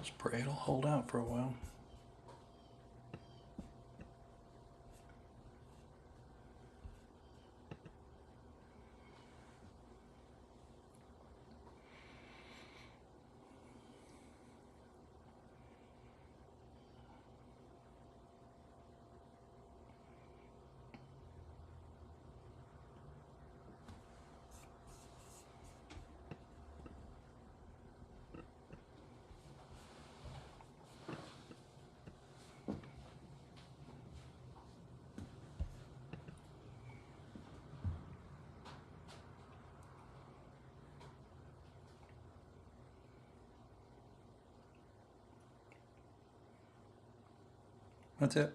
Just pray it'll hold out for a while. That's it.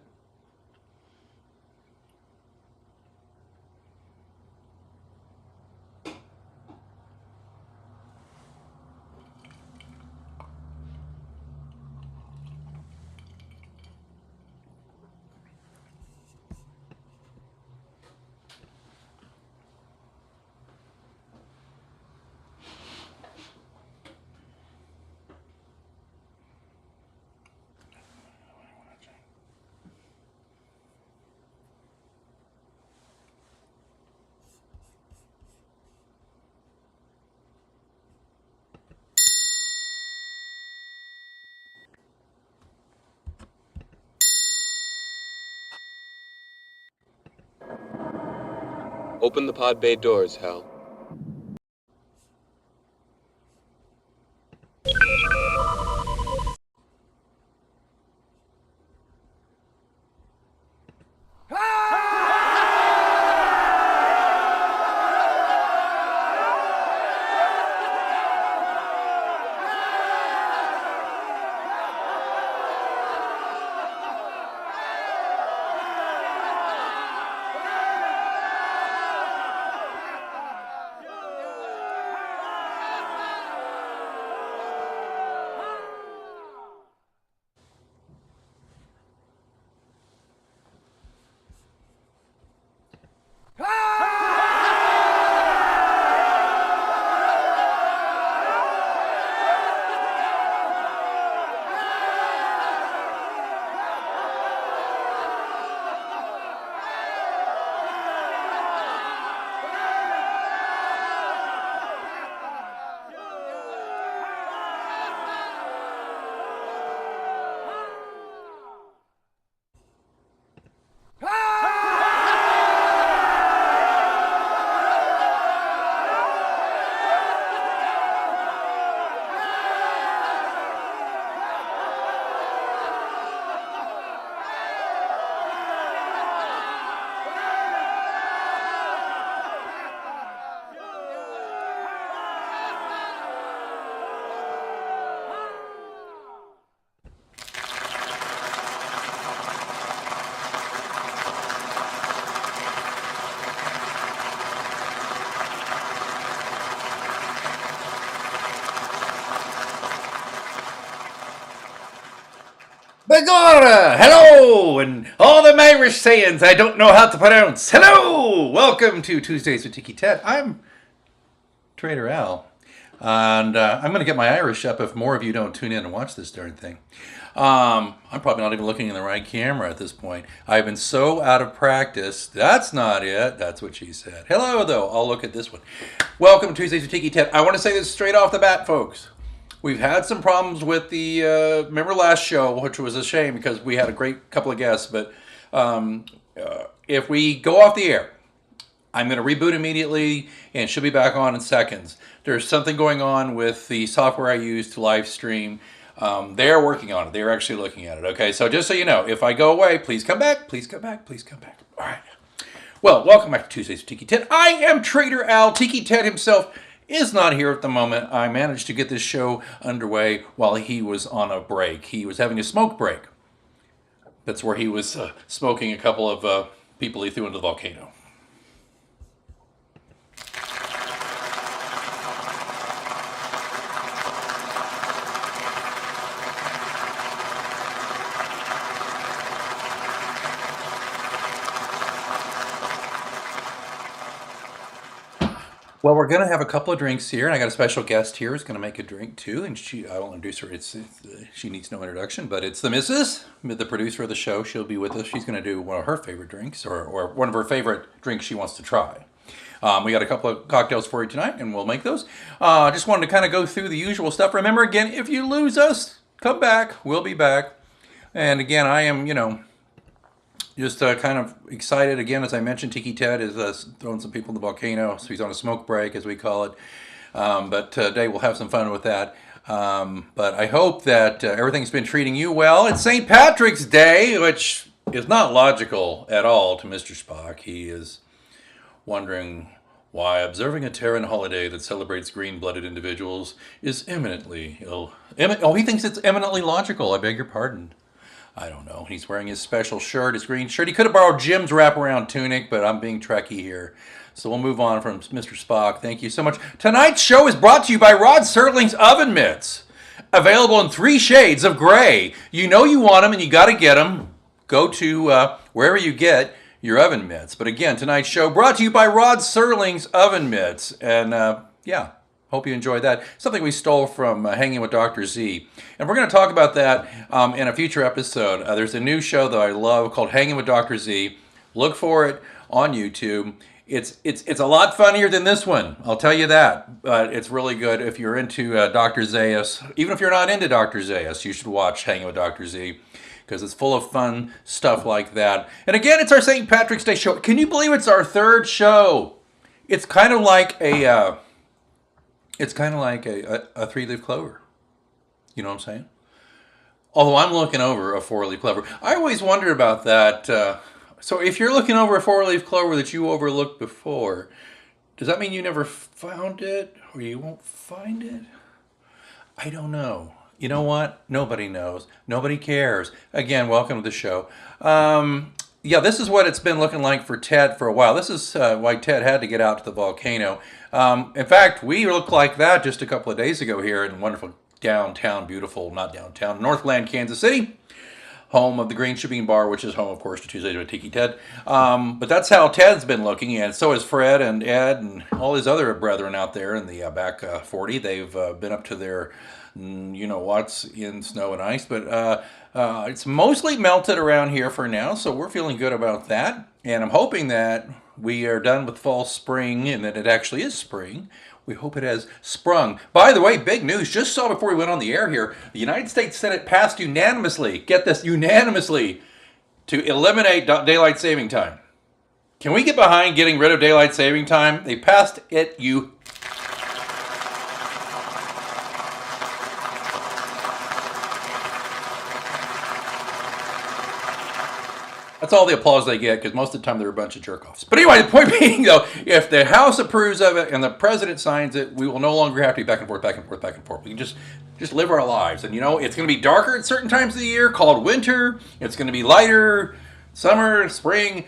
Open the pod bay doors, Hal. Begorrah! Hello! And all the Irish sayings I don't know how to pronounce. Hello! Welcome to Tuesdays with Tiki Ted. I'm Trader Al. And I'm going to get my Irish up if more of you don't tune in and watch this darn thing. I'm probably not even looking in the right camera at this point. I've been so out of practice. That's not it. That's what she said. Hello, though. I'll look at this one. Welcome to Tuesdays with Tiki Ted. I want to say this straight off the bat, folks. We've had some problems with the, remember last show, which was a shame because we had a great couple of guests, but if we go off the air, I'm going to reboot immediately and she'll be back on in seconds. There's something going on with the software I use to live stream. They're working on it. They're actually looking at it. Okay, so just so you know, if I go away, please come back. Please come back. Please come back. All right. Well, welcome back to Tuesdays with Tiki Ted. I am Trader Al. Tiki Ted himself is not here at the moment. I managed to get this show underway while he was on a break. He was having a smoke break. That's where he was smoking a couple of people he threw into the volcano. Well, we're going to have a couple of drinks here, and I got a special guest here who's going to make a drink too. And I will introduce her. She needs no introduction, but it's the Mrs., the producer of the show. She'll be with us. She's going to do one of her favorite drinks, or one of her favorite drinks she wants to try. We got a couple of cocktails for you tonight, and we'll make those. Just wanted to kind of go through the usual stuff. Remember, again, if you lose us, come back. We'll be back. And again, I am, just kind of excited. Again, as I mentioned, Tiki Ted is throwing some people in the volcano, so he's on a smoke break, as we call it. But today we'll have some fun with that. But I hope that everything's been treating you well. It's St. Patrick's Day, which is not logical at all to Mr. Spock. He is wondering why observing a Terran holiday that celebrates green-blooded individuals is eminently ill. He thinks it's eminently logical. I beg your pardon. I don't know. He's wearing his special shirt, his green shirt. He could have borrowed Jim's wraparound tunic, but I'm being Trekkie here. So we'll move on from Mr. Spock. Thank you so much. Tonight's show is brought to you by Rod Serling's Oven Mitts. Available in 3 shades of gray. You know you want them and you got to get them. Go to wherever you get your oven mitts. But again, tonight's show brought to you by Rod Serling's Oven Mitts. And hope you enjoyed that. Something we stole from Hanging with Dr. Z. And we're going to talk about that in a future episode. There's a new show that I love called Hanging with Dr. Z. Look for it on YouTube. It's a lot funnier than this one, I'll tell you that. But it's really good if you're into Dr. Zaius. Even if you're not into Dr. Zaius, you should watch Hanging with Dr. Z, because it's full of fun stuff like that. And again, it's our St. Patrick's Day show. Can you believe it's our 3rd show? It's kind of like a 3-leaf clover. You know what I'm saying? Although I'm looking over a 4-leaf clover. I always wondered about that. So if you're looking over a 4-leaf clover that you overlooked before, does that mean you never found it, or you won't find it? I don't know. You know what? Nobody knows. Nobody cares. Again, welcome to the show. This is what it's been looking like for Ted for a while. This is why Ted had to get out to the volcano. In fact, we looked like that just a couple of days ago here in wonderful Northland, Kansas City, home of the Green Shipping Bar, which is home, of course, to Tuesdays with Tiki Ted. But that's how Ted's been looking, and so is Fred and Ed and all his other brethren out there in the back 40. They've been up to their what's in snow and ice, but it's mostly melted around here for now, so we're feeling good about that. And I'm hoping that we are done with fall spring and that it actually is spring. We hope it has sprung. By the way, big news, just saw before we went on the air here, the United States Senate passed unanimously, get this, unanimously, to eliminate daylight saving time. Can we get behind getting rid of daylight saving time? They passed it That's all the applause they get, because most of the time they're a bunch of jerk-offs. But anyway, the point being, though, if the House approves of it and the President signs it, we will no longer have to be back and forth, back and forth, back and forth. We can just live our lives. And, it's going to be darker at certain times of the year, called winter. It's going to be lighter, summer, spring,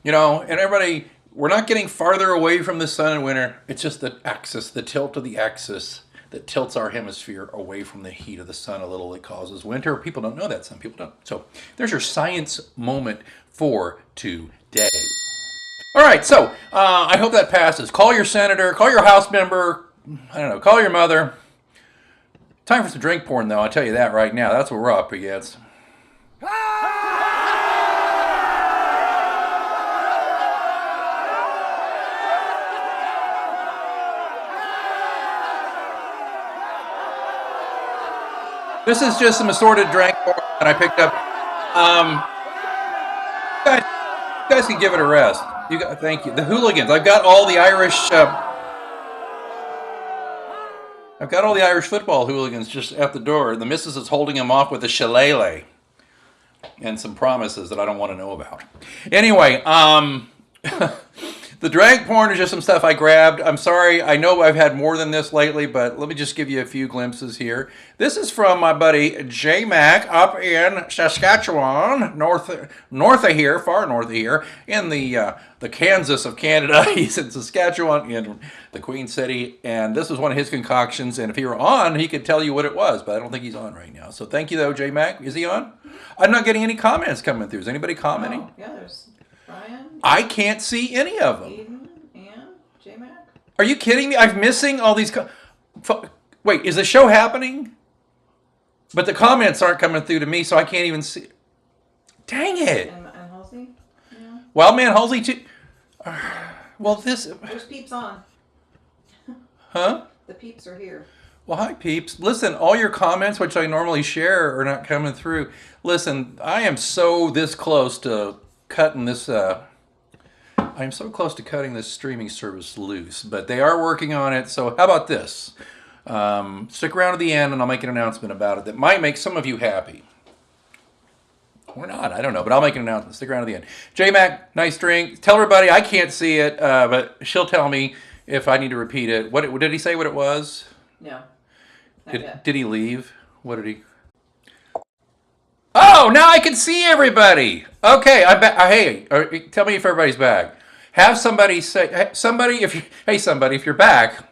and everybody, we're not getting farther away from the sun in winter. It's just the axis, the tilt of the axis that tilts our hemisphere away from the heat of the sun a little. It causes winter. People don't know that. Some people don't. So there's your science moment for today. All right, so I hope that passes. Call your senator, call your House member, call your mother. Time for some drink porn, though, I'll tell you that right now. That's what we're up against. This is just some assorted drink porn that I picked up. You guys can give it a rest. Thank you. The hooligans. I've got all the Irish football hooligans just at the door. The missus is holding them off with a shillelagh and some promises that I don't want to know about. Anyway, the drag porn is just some stuff I grabbed. I'm sorry, I know I've had more than this lately, but let me just give you a few glimpses here. This is from my buddy J Mac up in Saskatchewan, north of here, far north of here, in the Kansas of Canada. He's in Saskatchewan, in the Queen City, and this was one of his concoctions, and if he were on, he could tell you what it was, but I don't think he's on right now. So thank you, though, J Mac. Is he on? I'm not getting any comments coming through. Is anybody commenting? Oh, yeah, there's Brian. I can't see any of them. Eden and J Mac. Are you kidding me? I'm missing all these. Wait, is the show happening? But the comments aren't coming through to me, so I can't even see. Dang it! And Halsey? Yeah. Wildman Halsey too. Well, this. There's peeps on. Huh? The peeps are here. Well, hi, peeps. Listen, all your comments, which I normally share, are not coming through. Listen, I am so this close to cutting this. I'm so close to cutting this streaming service loose, but they are working on it. So how about this? Stick around to the end, and I'll make an announcement about it that might make some of you happy. Or not, I don't know, but I'll make an announcement. Stick around to the end. J-Mac, nice drink. Tell everybody, I can't see it, but she'll tell me if I need to repeat it. What did he say what it was? No. Did he leave? What did he... Oh, now I can see everybody. Okay, I'm back. Hey, tell me if everybody's back. Have somebody say, if you're back,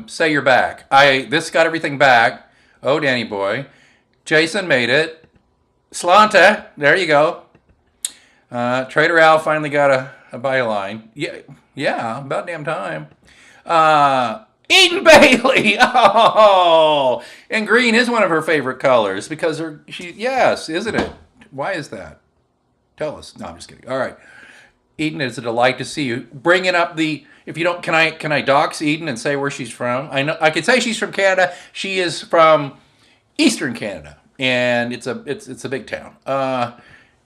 say you're back. This got everything back. Oh, Danny boy. Jason made it. Slanta, there you go. Trader Al finally got a byline. Yeah, about damn time. Eden Bailey. Oh, and green is one of her favorite colors because yes, isn't it? Why is that? Tell us. No, I'm just kidding. All right. Eden, it's a delight to see you. Bringing up if you don't, can I dox Eden and say where she's from? I know I could say she's from Canada. She is from Eastern Canada, and it's a big town.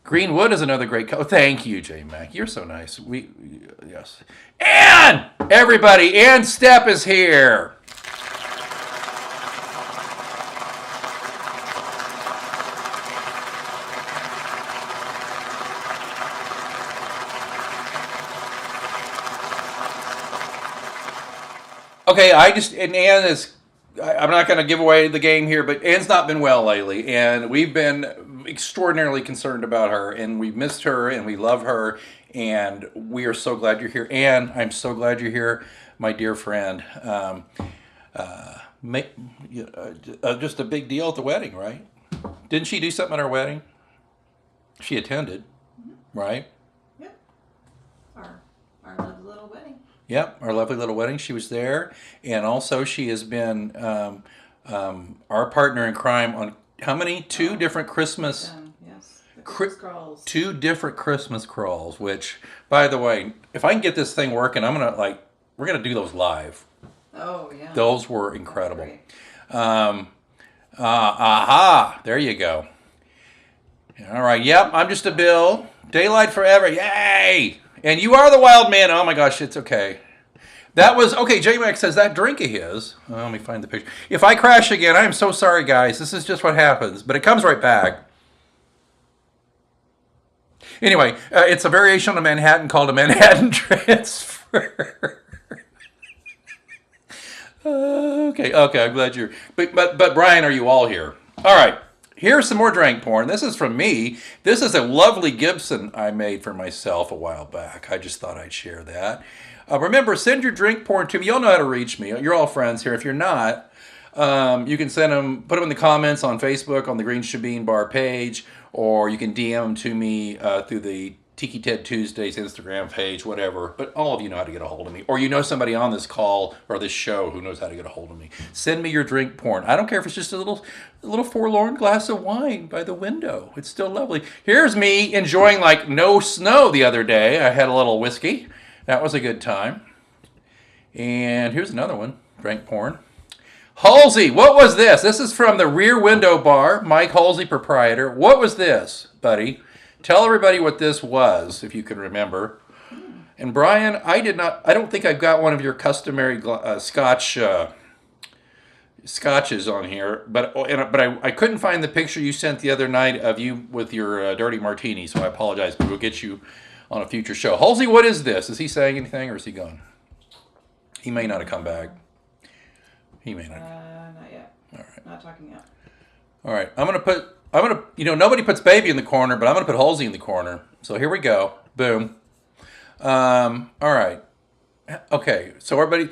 Greenwood is another great color. Thank you, J Mac. You're so nice. Yes. And everybody, Ann Stepp is here. Okay, and Ann is, I'm not going to give away the game here, but Ann's not been well lately, and we've been extraordinarily concerned about her, and we missed her, and we love her, and we are so glad you're here. Ann, I'm so glad you're here, my dear friend. Just a big deal at the wedding, right? Didn't she do something at our wedding? She attended, right? Yep. Our lovely little wedding. Yep, our lovely little wedding. She was there, and also she has been our partner in crime on how many? Two different Christmas. Yes, the Christmas crawls. 2 different Christmas crawls. Which, by the way, if I can get this thing working, we're gonna do those live. Oh yeah. Those were incredible. Aha! There you go. All right. Yep. I'm just a Bill. Daylight forever. Yay! And you are the wild man. Oh my gosh, it's okay. That was okay. J-Mac says that drink of his. Oh, let me find the picture. If I crash again, I am so sorry, guys. This is just what happens, but it comes right back. Anyway, it's a variation on Manhattan called a Manhattan Transfer. Okay. I'm glad you're. But Brian, are you all here? All right. Here's some more drink porn. This is from me. This is a lovely Gibson I made for myself a while back. I just thought I'd share that. Remember, send your drink porn to me. You all know how to reach me. You're all friends here. If you're not, you can send them, put them in the comments on Facebook on the Green Shebeen Bar page, or you can DM them to me through the Tiki Ted Tuesdays Instagram page, whatever. But all of you know how to get a hold of me. Or you know somebody on this call or this show who knows how to get a hold of me. Send me your drink porn. I don't care if it's just a little forlorn glass of wine by the window. It's still lovely. Here's me enjoying like no snow the other day. I had a little whiskey. That was a good time. And here's another one. Drink porn. Halsey, what was this? This is from the Rear Window Bar. Mike Halsey, proprietor. What was this, buddy? Tell everybody what this was, if you can remember. And Brian, I don't think I've got one of your customary scotches on here, but I couldn't find the picture you sent the other night of you with your dirty martini, so I apologize, but we'll get you on a future show. Halsey, what is this? Is he saying anything, or is he gone? He may not have come back. He may not. Not yet. All right. Not talking yet. All right. Nobody puts baby in the corner, but I'm going to put Halsey in the corner. So here we go. Boom. All right. Okay. So everybody,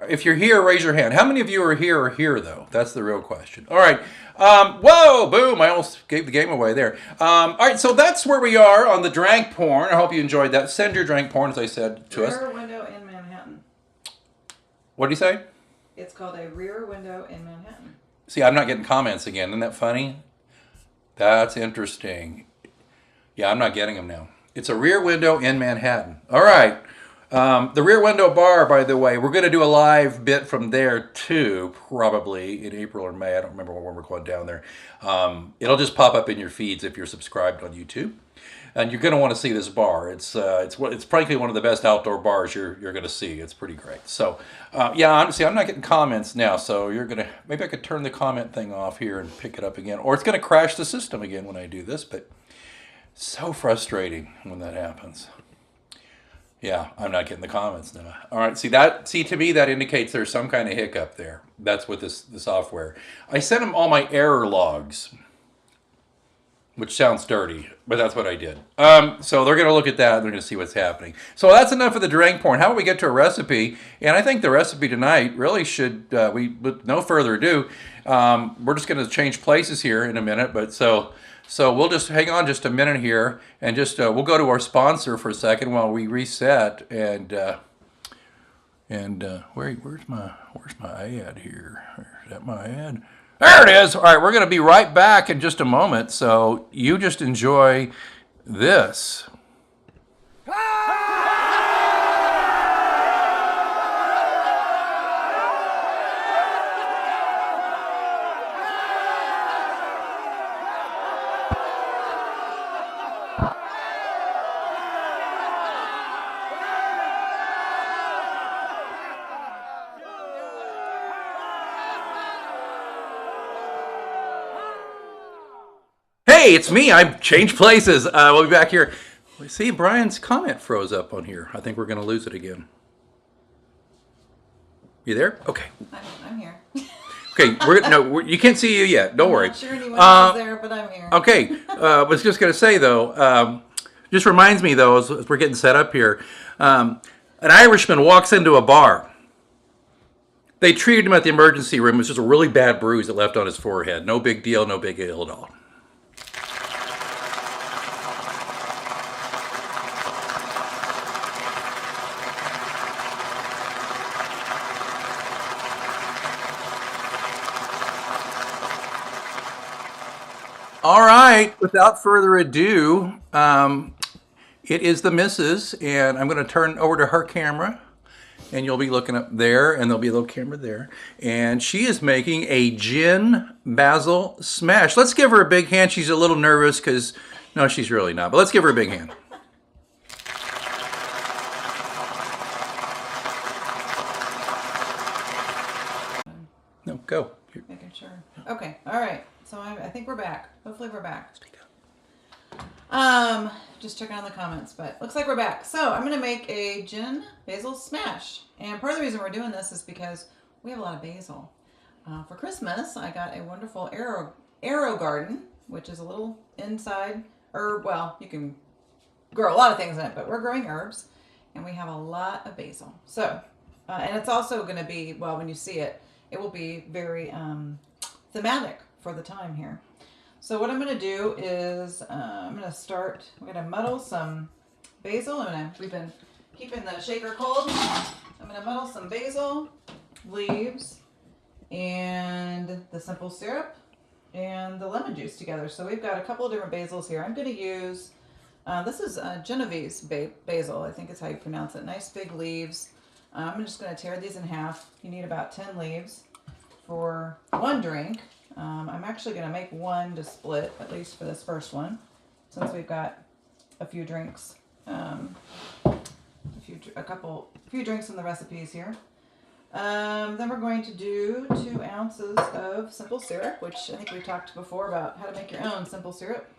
if you're here, raise your hand. How many of you are here, though? That's the real question. All right. Whoa, boom. I almost gave the game away there. All right. So that's where we are on the drank porn. I hope you enjoyed that. Send your drank porn, as I said, to us. Rear window in Manhattan. What do you say? It's called a Rear Window in Manhattan. See, I'm not getting comments again. Isn't that funny? That's interesting. Yeah, I'm not getting them now. It's a Rear Window in Manhattan. All right. The Rear Window Bar, by the way, we're going to do a live bit from there too, probably in April or May. I don't remember when we're going down there. It'll just pop up in your feeds if you're subscribed on YouTube. And you're going to want to see this bar. It's probably one of the best outdoor bars you're going to see. It's pretty great. So, yeah, honestly, I'm not getting comments now. So maybe I could turn the comment thing off here and pick it up again. Or it's going to crash the system again when I do this. But so frustrating when that happens. Yeah, I'm not getting the comments now. All right, see, to me, that indicates there's some kind of hiccup there. That's what the software. I sent them all my error logs, which sounds dirty, but that's what I did. So they're going to look at that, and they're going to see what's happening. So that's enough of the drink porn. How about we get to a recipe? And I think the recipe tonight really should, with no further ado, we're just going to change places here in a minute, but so we'll just hang on just a minute here, and just we'll go to our sponsor for a second while we reset. And where's my ad here? Is that my ad? There it is. All right, we're going to be right back in just a moment. So you just enjoy this. Hey, it's me. I've changed places. We'll be back here. See, Brian's comment froze up on here. I think we're going to lose it again. You there? Okay. I'm here. Okay. You can't see you yet. Don't worry. I'm not sure anyone else is there, but I'm here. Okay. Was just going to say, though, just reminds me, though, as we're getting set up here, an Irishman walks into a bar. They treated him at the emergency room. It was just a really bad bruise that left on his forehead. No big deal. No big deal at all. All right, without further ado, it is the missus, and I'm going to turn over to her camera, and you'll be looking up there, and there'll be a little camera there, and she is making a gin basil smash. Let's give her a big hand. She's a little nervous because, no, she's really not, but let's give her a big hand. No, go. Making sure. Okay, all right. So I think we're back. Hopefully we're back. Just checking on the comments, but looks like we're back. So I'm going to make a gin basil smash. And part of the reason we're doing this is because we have a lot of basil. For Christmas, I got a wonderful arrow garden, which is a little inside herb. Well, you can grow a lot of things in it, but we're growing herbs, and we have a lot of basil. So, and it's also going to be, well, when you see it, it will be very thematic for the time here. So what I'm going to do is we're going to muddle some basil. We've been keeping the shaker cold. I'm going to muddle some basil, leaves, and the simple syrup and the lemon juice together. So we've got a couple of different basils here. I'm going to use, this is Genovese basil, I think is how you pronounce it. Nice big leaves. I'm just going to tear these in half. You need about 10 leaves for one drink. I'm actually going to make one to split, at least for this first one, since we've got a few drinks, a few drinks in the recipes here. Then we're going to do 2 ounces of simple syrup, which I think we talked before about how to make your own simple syrup.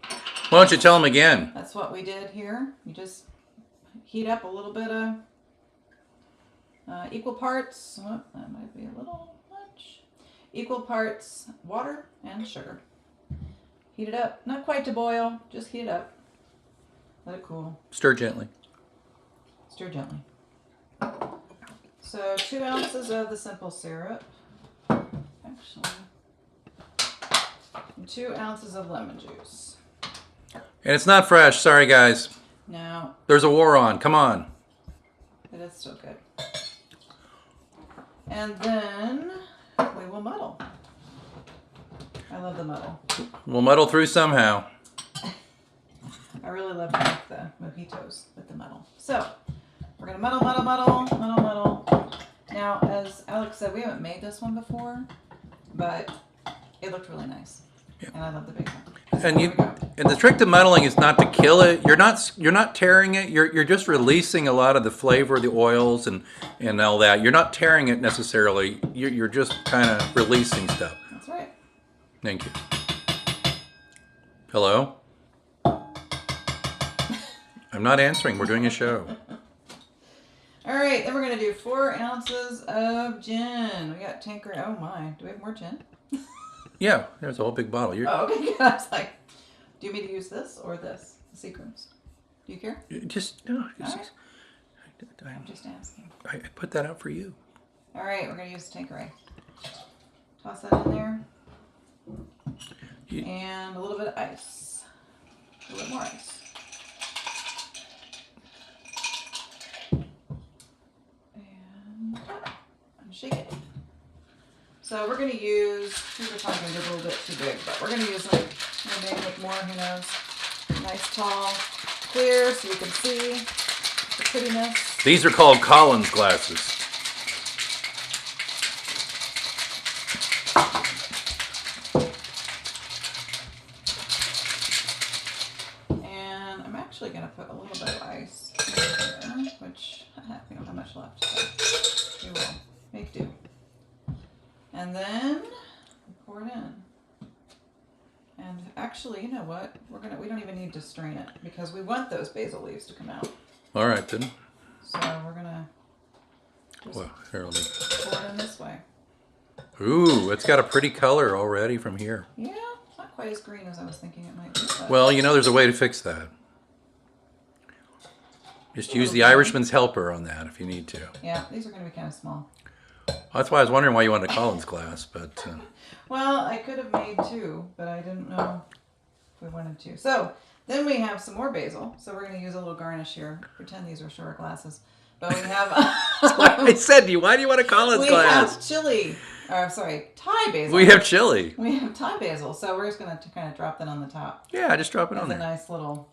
Why don't you tell them again? That's what we did here. You just heat up a little bit of equal parts. Oh, that might be a little much. Equal parts water and sugar. Heat it up. Not quite to boil, just heat it up. Let it cool. Stir gently. Stir gently. So 2 ounces of the simple syrup. Actually, and 2 ounces of lemon juice. And it's not fresh. Sorry, guys. No. There's a war on. Come on. It is still good. And then we will muddle. I love the muddle. We'll muddle through somehow. I really love to make the mojitos with the muddle. So we're gonna muddle, muddle, muddle, muddle, muddle. Now, as Alex said, we haven't made this one before, but it looked really nice, and I love the basil. And the trick to muddling is not to kill it. You're not tearing it. You're just releasing a lot of the flavor, the oils, and all that. You're not tearing it necessarily. You're just kind of releasing stuff. That's right. Thank you. Hello? I'm not answering. We're doing a show. All right, then we're gonna do 4 ounces of gin. We got Tanqueray. Oh my, do we have more gin? Yeah, there's a whole big bottle. Oh, okay, good. I was like, do you want me to use this or this? Seagram's. Do you care? Just Right. I'm just asking. I put that out for you. All right, we're gonna use Tanqueray. Toss that in there. And a little bit of ice. A little bit more ice. And shake it. So we're going to use, these are probably going to be a little bit too big, but we're going to use like, maybe make more, who knows. Nice, tall, clear, so you can see the prettiness. These are called Collins glasses. And I'm actually going to put a little bit of ice in here, which we don't have much left, so we will make do. And then pour it in. And actually, you know what? We don't even need to strain it because we want those basil leaves to come out. All right then. So we're gonna just Here, let me. pour it in this way. Ooh, it's got a pretty color already from here. Yeah, it's not quite as green as I was thinking it might be. But Well, there's a way to fix that. Just use the Irishman's helper on that if you need to. yeah, these are gonna be kind of small. That's why I was wondering why you wanted a Collins glass, but Well, I could have made 2, but I didn't know if we wanted to. So then we have some more basil. So we're gonna use a little garnish here. Pretend these are short glasses, but we have. I said to you, why do you want a Collins we glass? have chili. Thai basil. We have chili. We have Thai basil, so we're just gonna kind of drop that on the top. Yeah, just drop it As on a there. nice little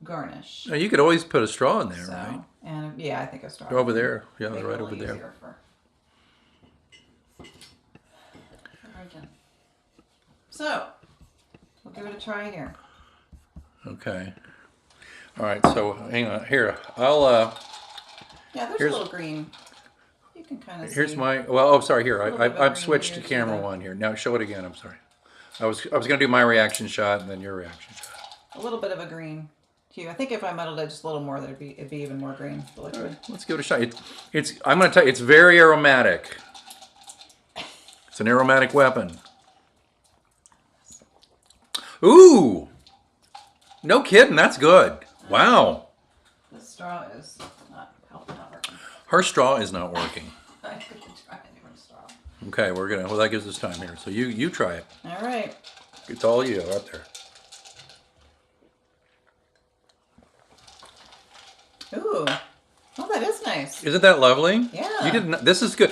garnish. Now, you could always put a straw in there, So, right? and yeah, I think a straw. Over there. Yeah, Make it right a over little there. easier for origin. So, we'll give it a try here. Okay. All right, so hang on. Here, I'll Yeah, there's Here's- a little green. You can kind of see. here's my sorry, here. little bit of I've green switched to here, camera too. 1 here. Now show it again. I'm sorry. I was going to do my reaction shot and then your reaction shot. A little bit of a green hue. I think if I muddled it just a little more, it'd be even more green. The liquid. Let's give it a shot. I'm going to tell you, it's very aromatic. It's an aromatic weapon. Ooh! No kidding, that's good. Wow. This straw is not working. Her straw is not working. I could try a different straw. Okay, well, that gives us time here. So you try it. All right. It's all you out there. Ooh. Oh, that is nice. Isn't that lovely? Yeah. You didn't. This is good.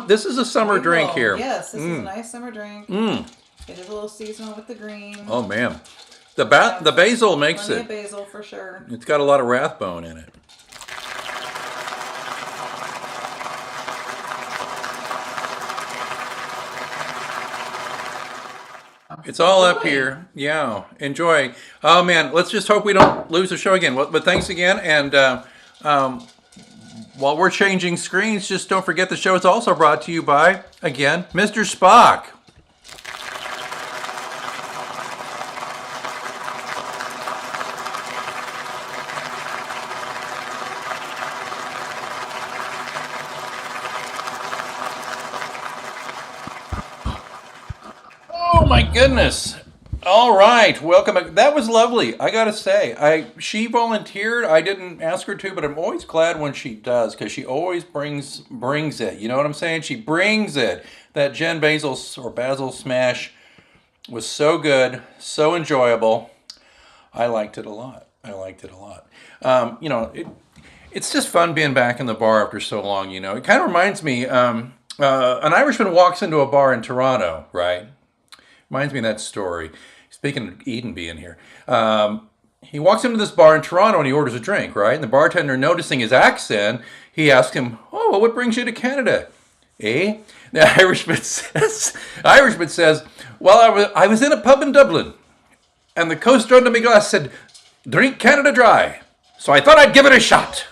This is a summer drink Well, here. Yes, this is a nice summer drink. Mm. It is a little seasonal with the green. Oh man, the basil makes Plenty of it. basil for sure. It's got a lot of rathbone in it. It's all up Enjoy. here. Yeah, enjoy. Oh man, let's just hope we don't lose the show again. Well, but thanks again, and while we're changing screens, just don't forget the show is also brought to you by, again, Mr. Spock. Oh my goodness. All right, welcome back. That was lovely. I gotta say, she volunteered. I didn't ask her to, but I'm always glad when she does because she always brings it. You know what I'm saying? She brings it. That Jen Basil smash was so good, so enjoyable. I liked it a lot. It's just fun being back in the bar after so long, you know. It kind of reminds me, an Irishman walks into a bar in Toronto, right? Reminds me of that story. Speaking of Eden being here. He walks into this bar in Toronto and he orders a drink, right? And the bartender, noticing his accent, he asks him, "Oh, well, what brings you to Canada?" Eh? The Irishman says, "Well, I was in a pub in Dublin, and the coaster under my glass said, 'Drink Canada Dry.' So I thought I'd give it a shot."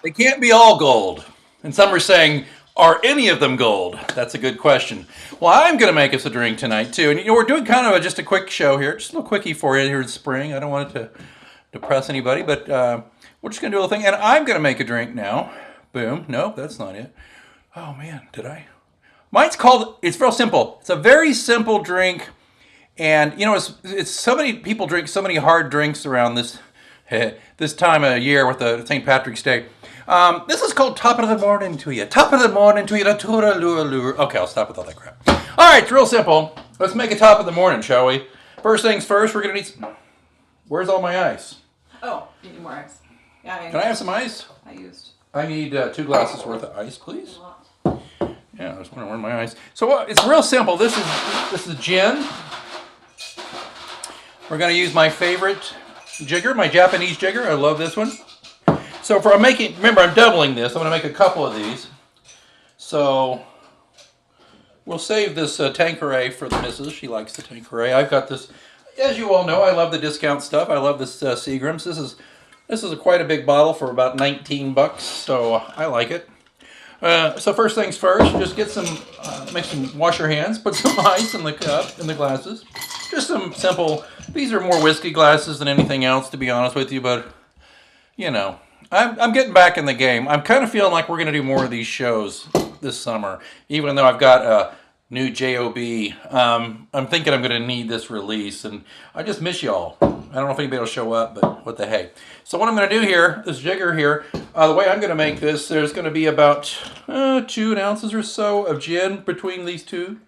They can't be all gold. And some are saying, are any of them gold? That's a good question. Well, I'm going to make us a drink tonight, too. And, you know, we're doing kind of just a quick show here. Just a little quickie for you here in spring. I don't want it to depress anybody, but we're just going to do a little thing. And I'm going to make a drink now. Boom. Nope, that's not it. Oh, man, did I? Mine's called, it's real simple. It's a very simple drink. And, you know, it's so many people drink so many hard drinks around this time of year with the St. Patrick's Day. This is called Top of the Morning to you. Top of the morning to you. Okay, I'll stop with all that crap. All right, it's real simple. Let's make a top of the morning, shall we? First things first, we're going to need some... Where's all my ice? Oh, you need more ice. Yeah, Can I have some ice? I need 2 glasses worth of ice, please. Yeah, I was wondering where my ice... So it's real simple. This is gin. We're going to use my favorite jigger, my Japanese jigger. I love this one. So remember I'm doubling this. I'm going to make a couple of these. So we'll save this Tanqueray for the missus. She likes the Tanqueray. I've got this, as you all know, I love the discount stuff. I love this Seagram's. This is quite a big bottle for about 19 bucks, so I like it. So first things first, just get wash your hands, put some ice in the cup, in the glasses. Just some simple, these are more whiskey glasses than anything else, to be honest with you, but, you know, I'm getting back in the game. I'm kind of feeling like we're going to do more of these shows this summer, even though I've got a new JOB. I'm thinking I'm going to need this release, and I just miss y'all. I don't know if anybody will show up, but what the heck. So what I'm going to do here, this jigger here, the way I'm going to make this, there's going to be about 2 ounces or so of gin between these two.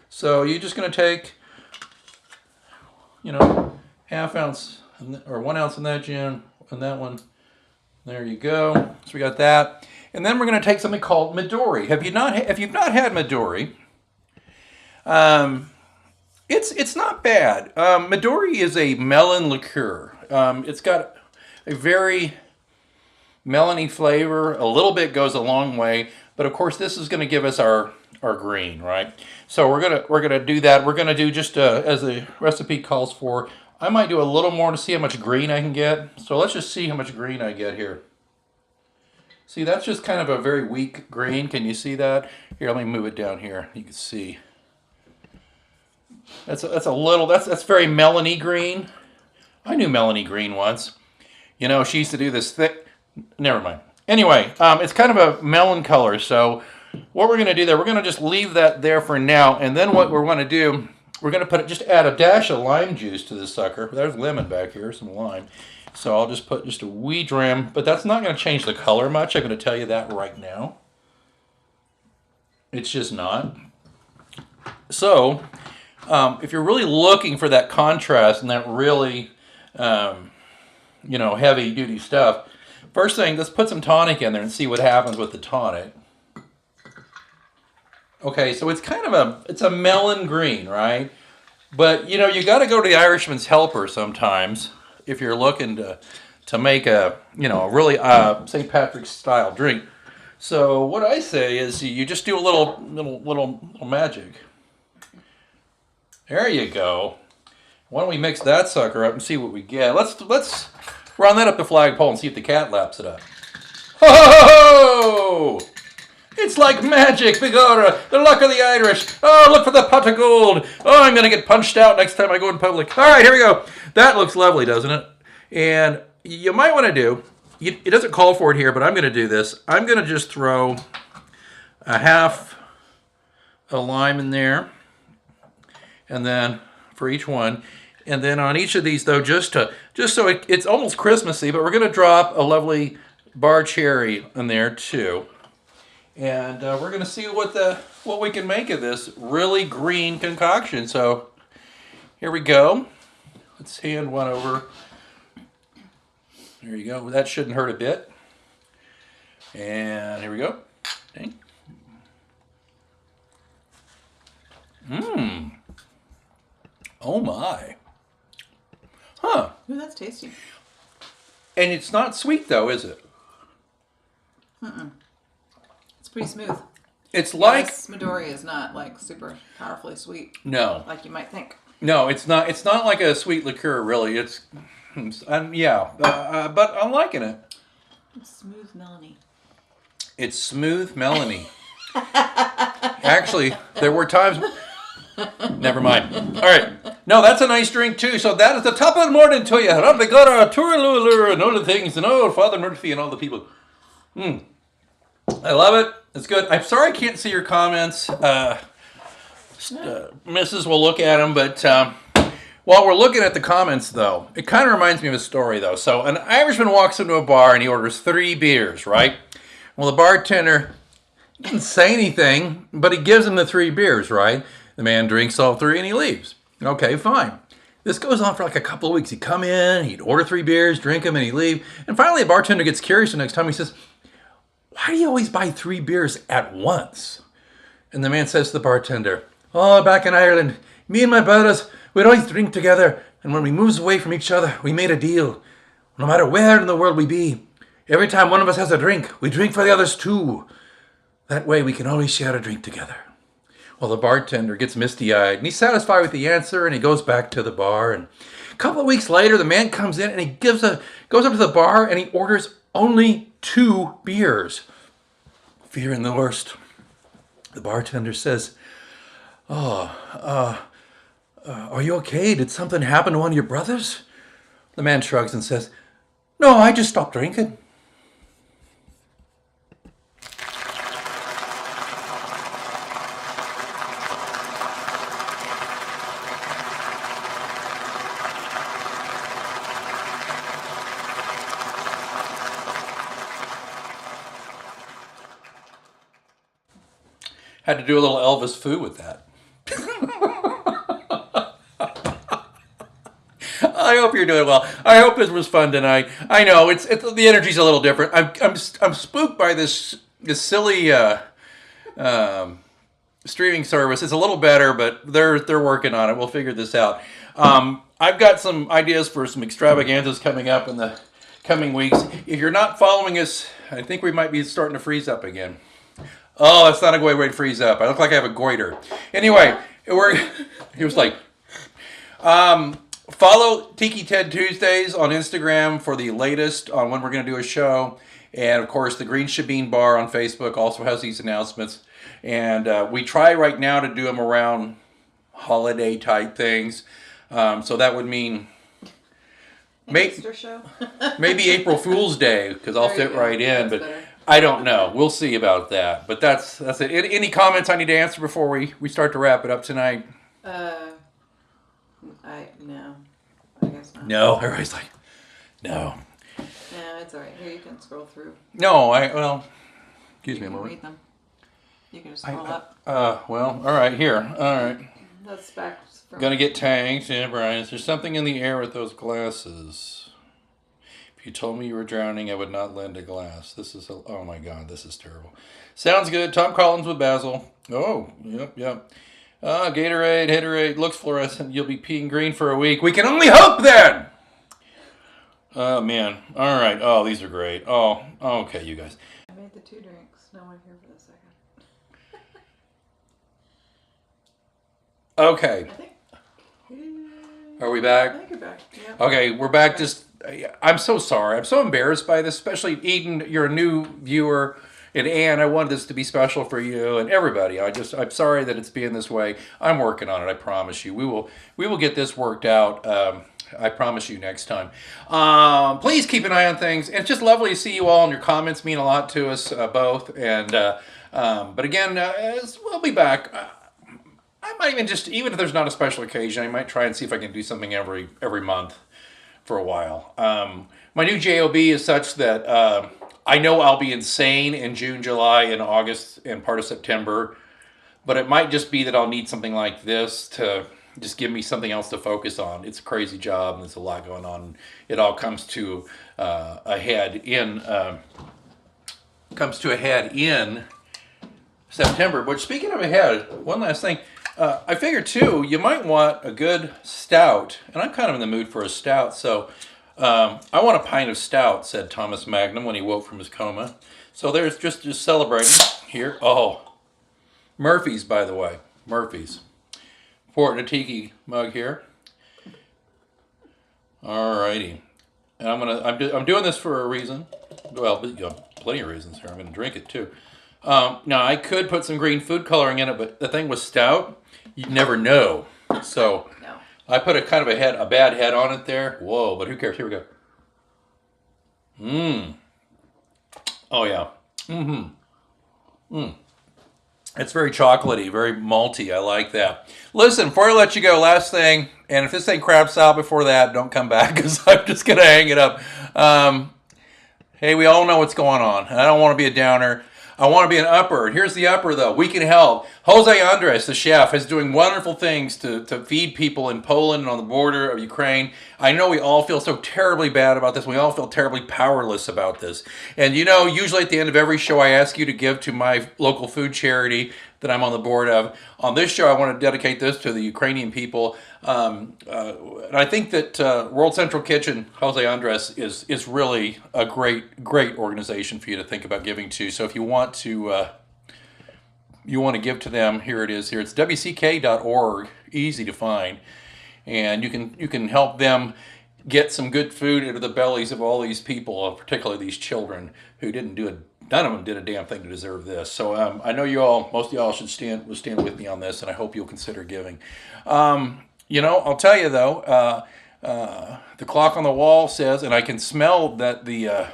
So you're just going to take, you know, ½ ounce or 1 ounce in that gin and that one. There you go. So we got that. And then we're going to take something called Midori. If you've not had Midori, it's not bad. Midori is a melon liqueur. It's got a very melony flavor. A little bit goes a long way, but of course this is going to give us our green, right? So we're gonna do that. We're gonna do just as the recipe calls for. I might do a little more to see how much green I can get. So let's just see how much green I get here. See, that's just kind of a very weak green. Can you see that? Here, let me move it down here. You can see. That's very melony green. I knew Melanie Green once. You know, she used to do this thick. Never mind. Anyway, it's kind of a melon color. So what we're going to do there, we're going to just leave that there for now. And then what we're going to do, we're going to just add a dash of lime juice to this sucker. There's lemon back here, some lime. So I'll just put just a wee dram, but that's not going to change the color much. I'm going to tell you that right now. It's just not. So if you're really looking for that contrast and that really, you know, heavy duty stuff, first thing, let's put some tonic in there and see what happens with the tonic. Okay, so it's kind of it's a melon green, right? But, you know, you got to go to the Irishman's helper sometimes if you're looking to make a, you know, a really St. Patrick's style drink. So what I say is you just do a little magic. There you go. Why don't we mix that sucker up and see what we get? Let's run that up the flagpole and see if the cat laps it up. Ho! It's like magic, Begorrah, the luck of the Irish. Oh, look for the pot of gold. Oh, I'm going to get punched out next time I go in public. All right, here we go. That looks lovely, doesn't it? And you might want to do, it doesn't call for it here, but I'm going to do this. I'm going to just throw a half a lime in there. And then for each one, And then on each of these, though, just so it's almost Christmassy, but we're going to drop a lovely bar cherry in there too. And we're going to see what we can make of this really green concoction. So here we go. Let's hand one over. There you go. That shouldn't hurt a bit. And here we go. Okay. Mmm. Oh my. Huh. Ooh, that's tasty. And it's not sweet though, is it? It's pretty smooth. It's like Yes, Midori is not like super powerfully sweet. No. Like you might think. No, it's not. It's not like a sweet liqueur, really. But I'm liking it. It's smooth melony. It's smooth melony. Actually, there were times. Never mind. All right. No, that's a nice drink too. So that is the top of the morning to you. Begorrah, Turalula, and all the things, and Father Murphy and all the people. I love it. It's good. I'm sorry I can't see your comments. Mrs. will look at them, but while we're looking at the comments, though, it kind of reminds me of a story, though. So an Irishman walks into a bar and he orders 3 beers, right? Well, the bartender doesn't say anything, but he gives him the 3 beers, right? The man drinks all 3 and he leaves. Okay, fine. This goes on for like a couple of weeks. He'd come in, he'd order 3 beers, drink them, and he'd leave. And finally, the bartender gets curious the next time. He says, "Why do you always buy 3 beers at once?" And the man says to the bartender, "Oh, back in Ireland, me and my brothers, we'd always drink together. And when we moves away from each other, we made a deal. No matter where in the world we be, every time one of us has a drink, we drink for the others too. That way we can always share a drink together." Well, the bartender gets misty-eyed, and he's satisfied with the answer, and he goes back to the bar. And a couple of weeks later, the man comes in, and he goes up to the bar, and he orders only 2 beers. Fearing the worst, the bartender says, "Are you okay? Did something happen to one of your brothers?" The man shrugs and says, "No, I just stopped drinking." Had to do a little Elvis foo with that. I hope you're doing well. I hope it was fun tonight. I know it's the energy's a little different. I'm spooked by this silly streaming service. It's a little better, but they're working on it. We'll figure this out. I've got some ideas for some extravaganzas coming up in the coming weeks. If you're not following us, I think we might be starting to freeze up again. Oh, that's not a good way to freeze up. I look like I have a goiter. Anyway, he was like, follow Tiki Ted Tuesdays on Instagram for the latest on when we're going to do a show. And of course, the Green Shabine Bar on Facebook also has these announcements. And we try right now to do them around holiday type things. So that would mean Easter show. maybe April Fool's Day, because I'll fit right in. That's But better. I don't know. We'll see about that. But that's it. Any comments I need to answer before we start to wrap it up tonight? No. I guess not. No. Everybody's like, no. No, it's all right. Here, you can scroll through. No, excuse me You a can moment. read them. You can just scroll up. Well, all right, here. All right. That's back from... Gonna get tanked. Yeah, Brian, is there something in the air with those glasses? If you told me you were drowning, I would not lend a glass. Oh my God, this is terrible. Sounds good. Tom Collins with Basil. Oh, yep. Gatorade, looks fluorescent. You'll be peeing green for a week. We can only hope then! Oh, man. All right. Oh, these are great. Oh, okay, you guys. I made the 2 drinks. No one here for the second. Okay. I think... Are we back? I think you're back. Yep. Okay, we're back. I'm so sorry. I'm so embarrassed by this, especially Eden. You're a new viewer, and Anne. I wanted this to be special for you and everybody. I'm sorry that it's being this way. I'm working on it. I promise you. We will get this worked out. I promise you next time. Please keep an eye on things. And it's just lovely to see you all, and your comments mean a lot to us both. And but again, we'll be back. I might even if there's not a special occasion, I might try and see if I can do something every month for a while. My new JOB is such that I know I'll be insane in June, July, and August, and part of September. But it might just be that I'll need something like this to just give me something else to focus on. It's a crazy job, and there's a lot going on. It all comes to a head in September. But speaking of a head, one last thing. I figure too, you might want a good stout, and I'm kind of in the mood for a stout. So I want a pint of stout, said Thomas Magnum when he woke from his coma. So there's just celebrating here. Oh. Murphy's, by the way. Murphy's. Pour it in a tiki mug here. Alrighty. And I'm doing this for a reason. Well, plenty of reasons here. I'm going to drink it too. Now I could put some green food coloring in it, but the thing with stout, you never know. So No. I put a kind of a bad head on it there. Whoa, but who cares? Here we go. Oh yeah. It's very chocolatey, very malty. I like that. Listen, before I let you go, last thing, and if this thing craps out before that, don't come back because I'm just going to hang it up. Hey, we all know what's going on, and I don't want to be a downer. I want to be an upper. And here's the upper, though. We can help. Jose Andres, the chef, is doing wonderful things to feed people in Poland and on the border of Ukraine. I know we all feel so terribly bad about this. We all feel terribly powerless about this. And you know, usually at the end of every show, I ask you to give to my local food charity that I'm on the board of. On this show, I want to dedicate this to the Ukrainian people. And I think that World Central Kitchen, Jose Andres, is really a great organization for you to think about giving to. So if you want to give to them, here it is. Here it's wck.org, easy to find, and you can help them get some good food into the bellies of all these people, particularly these children who didn't do it. None of them did a damn thing to deserve this. So I know most of y'all should stand with me on this, and I hope you'll consider giving. You know, I'll tell you though, the clock on the wall says, and I can smell that the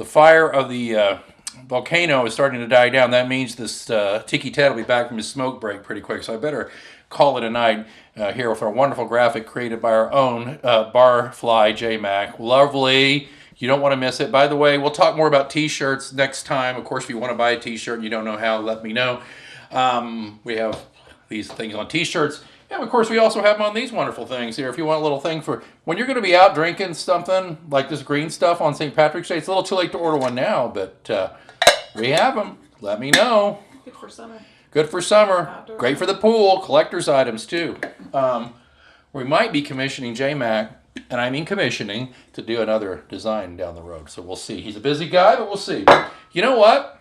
fire of the volcano is starting to die down. That means this Tiki Ted will be back from his smoke break pretty quick. So I better call it a night here with our wonderful graphic created by our own Barfly J Mac. Lovely. You don't want to miss it. By the way, we'll talk more about t-shirts next time. Of course, if you want to buy a t-shirt and you don't know how, let me know. We have these things on t-shirts. And of course, we also have them on these wonderful things here. If you want a little thing for when you're going to be out drinking something like this green stuff on St. Patrick's Day, it's a little too late to order one now, but we have them. Let me know. Good for summer. Good for summer. Outdoor. Great for the pool. Collector's items, too. We might be commissioning J-Mac, and I mean commissioning, to do another design down the road. So we'll see. He's a busy guy, but we'll see. You know what?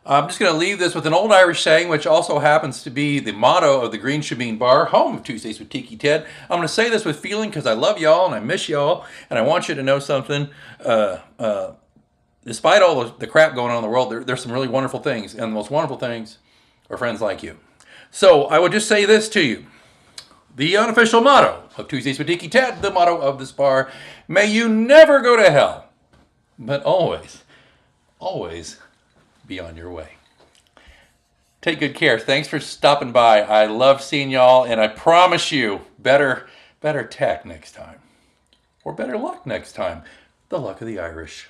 I'm just going to leave this with an old Irish saying, which also happens to be the motto of the Green Shebeen Bar, home of Tuesdays with Tiki Ted. I'm going to say this with feeling because I love y'all and I miss y'all, and I want you to know something. Despite all the crap going on in the world, there's some really wonderful things, and the most wonderful things are friends like you. So I would just say this to you. The unofficial motto of Tuesdays with Tiki Ted, the motto of this bar, may you never go to hell, but always, always be on your way. Take good care. Thanks for stopping by. I love seeing y'all, and I promise you better tech next time, or better luck next time. The luck of the Irish.